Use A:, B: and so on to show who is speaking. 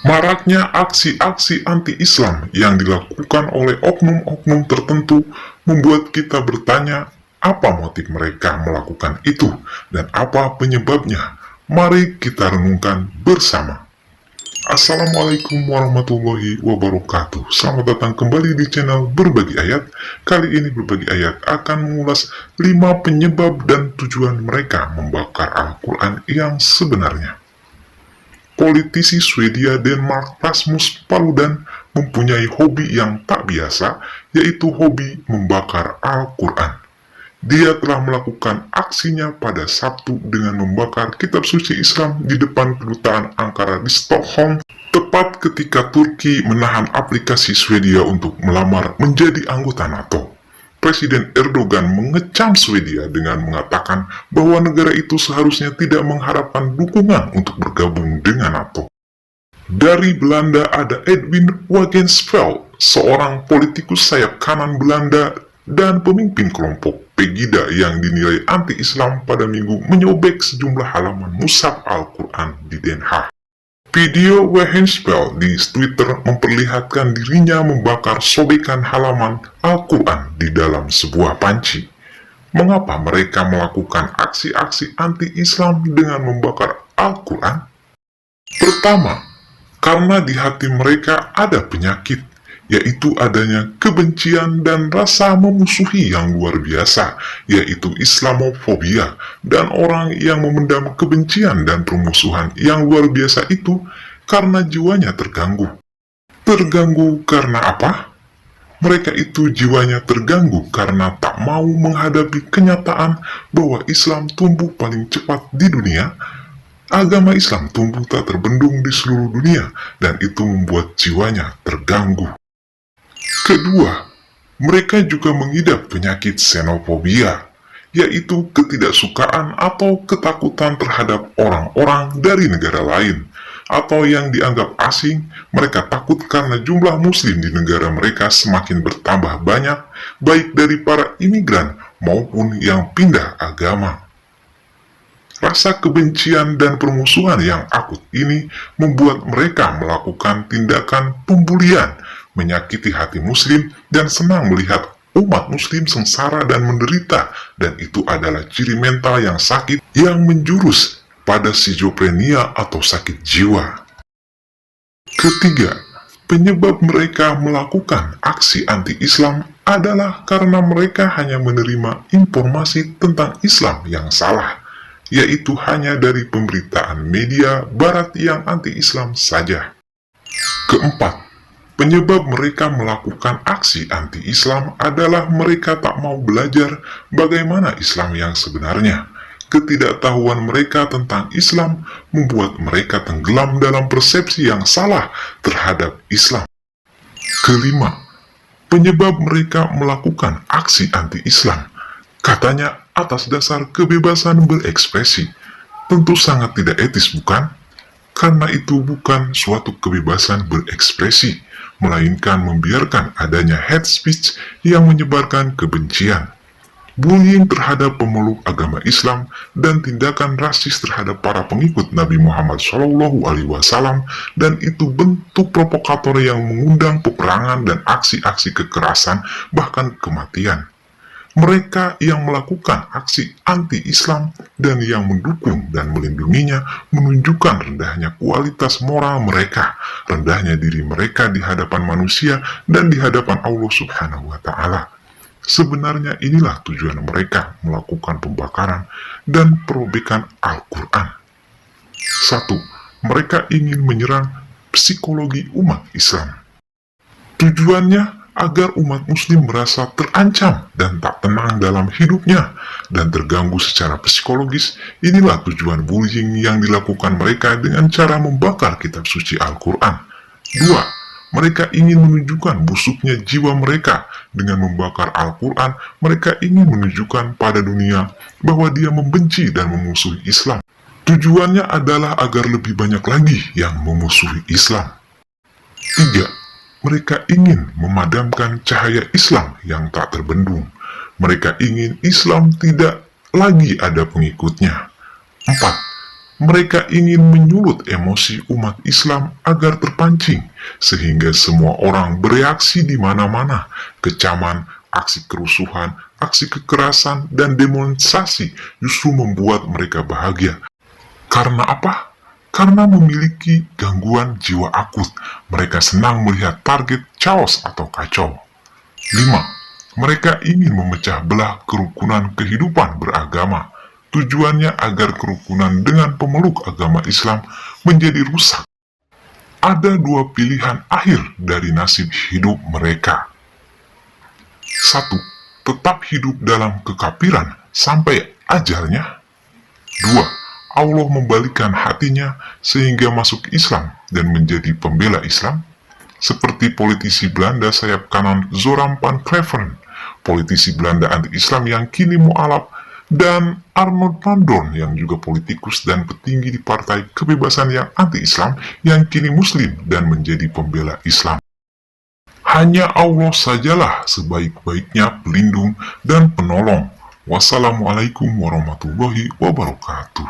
A: Maraknya aksi-aksi anti-Islam yang dilakukan oleh oknum-oknum tertentu membuat kita bertanya apa motif mereka melakukan itu dan apa penyebabnya. Mari kita renungkan bersama. Assalamualaikum warahmatullahi wabarakatuh. Selamat datang kembali di channel Berbagi Ayat. Kali ini Berbagi Ayat akan mengulas 5 penyebab dan tujuan mereka membakar Al-Quran yang sebenarnya. Politisi Swedia Denmark Rasmus Paludan mempunyai hobi yang tak biasa, yaitu hobi membakar Al-Quran. Dia telah melakukan aksinya pada Sabtu dengan membakar kitab suci Islam di depan kedutaan Ankara di Stockholm, tepat ketika Turki menahan aplikasi Swedia untuk melamar menjadi anggota NATO. Presiden Erdogan mengecam Swedia dengan mengatakan bahwa negara itu seharusnya tidak mengharapkan dukungan untuk bergabung dengan NATO. Dari Belanda ada Edwin Wagensveld, seorang politikus sayap kanan Belanda dan pemimpin kelompok Pegida yang dinilai anti-Islam pada Minggu menyobek sejumlah halaman mushaf Al-Quran di Den Haag. Video Wagensveld di Twitter memperlihatkan dirinya membakar sobekan halaman Al-Quran di dalam sebuah panci. Mengapa mereka melakukan aksi-aksi anti-Islam dengan membakar Al-Quran? Pertama, karena di hati mereka ada penyakit, yaitu adanya kebencian dan rasa memusuhi yang luar biasa, yaitu Islamofobia, dan orang yang memendam kebencian dan permusuhan yang luar biasa itu karena jiwanya terganggu. Terganggu karena apa? Mereka itu jiwanya terganggu karena tak mau menghadapi kenyataan bahwa Islam tumbuh paling cepat di dunia. Agama Islam tumbuh tak terbendung di seluruh dunia, dan itu membuat jiwanya terganggu. Kedua, mereka juga mengidap penyakit xenofobia, yaitu ketidaksukaan atau ketakutan terhadap orang-orang dari negara lain, atau yang dianggap asing. Mereka takut karena jumlah muslim di negara mereka semakin bertambah banyak, baik dari para imigran maupun yang pindah agama. Rasa kebencian dan permusuhan yang akut ini membuat mereka melakukan tindakan pembulian, menyakiti hati muslim, dan senang melihat umat muslim sengsara dan menderita, dan itu adalah ciri mental yang sakit yang menjurus pada skizofrenia atau sakit jiwa. Ketiga, penyebab mereka melakukan aksi anti-Islam adalah karena mereka hanya menerima informasi tentang Islam yang salah, yaitu hanya dari pemberitaan media barat yang anti-Islam saja. Keempat, penyebab mereka melakukan aksi anti-Islam adalah mereka tak mau belajar bagaimana Islam yang sebenarnya. Ketidaktahuan mereka tentang Islam membuat mereka tenggelam dalam persepsi yang salah terhadap Islam. Kelima, penyebab mereka melakukan aksi anti-Islam katanya atas dasar kebebasan berekspresi. Tentu sangat tidak etis, bukan? Karena itu bukan suatu kebebasan berekspresi, melainkan membiarkan adanya hate speech yang menyebarkan kebencian, bullying terhadap pemeluk agama Islam, dan tindakan rasis terhadap para pengikut Nabi Muhammad SAW, dan itu bentuk provokator yang mengundang peperangan dan aksi-aksi kekerasan, bahkan kematian. Mereka yang melakukan aksi anti-Islam dan yang mendukung dan melindunginya menunjukkan rendahnya kualitas moral mereka, rendahnya diri mereka di hadapan manusia dan di hadapan Allah Subhanahu wa Ta'ala. Sebenarnya inilah tujuan mereka melakukan pembakaran dan perobekan Al-Quran. 1. Mereka ingin menyerang psikologi umat Islam. Tujuannya agar umat muslim merasa terancam dan tak tenang dalam hidupnya dan terganggu secara psikologis. Inilah tujuan bullying yang dilakukan mereka dengan cara membakar kitab suci Al-Quran. 2. Mereka ingin menunjukkan busuknya jiwa mereka. Dengan membakar Al-Quran, mereka ingin menunjukkan pada dunia bahwa dia membenci dan memusuhi Islam. Tujuannya adalah agar lebih banyak lagi yang memusuhi Islam. 3. Mereka ingin memadamkan cahaya Islam yang tak terbendung. Mereka ingin Islam tidak lagi ada pengikutnya. 4. Mereka ingin menyulut emosi umat Islam agar terpancing, sehingga semua orang bereaksi di mana-mana, kecaman, aksi kerusuhan, aksi kekerasan, dan demonstrasi justru membuat mereka bahagia. Karena apa? Karena memiliki gangguan jiwa akut, mereka senang melihat target chaos atau kacau. 5. Mereka ingin memecah belah kerukunan kehidupan beragama. Tujuannya agar kerukunan dengan pemeluk agama Islam menjadi rusak. Ada dua pilihan akhir dari nasib hidup mereka. 1. Tetap hidup dalam kekafiran sampai ajalnya. 2. Allah membalikkan hatinya sehingga masuk Islam dan menjadi pembela Islam. Seperti politisi Belanda sayap kanan Zoran van Cleveren, politisi Belanda anti-Islam yang kini mualaf, dan Arnold van Doorn yang juga politikus dan petinggi di Partai Kebebasan yang anti-Islam yang kini muslim dan menjadi pembela Islam. Hanya Allah sajalah sebaik-baiknya pelindung dan penolong. Wassalamualaikum warahmatullahi wabarakatuh.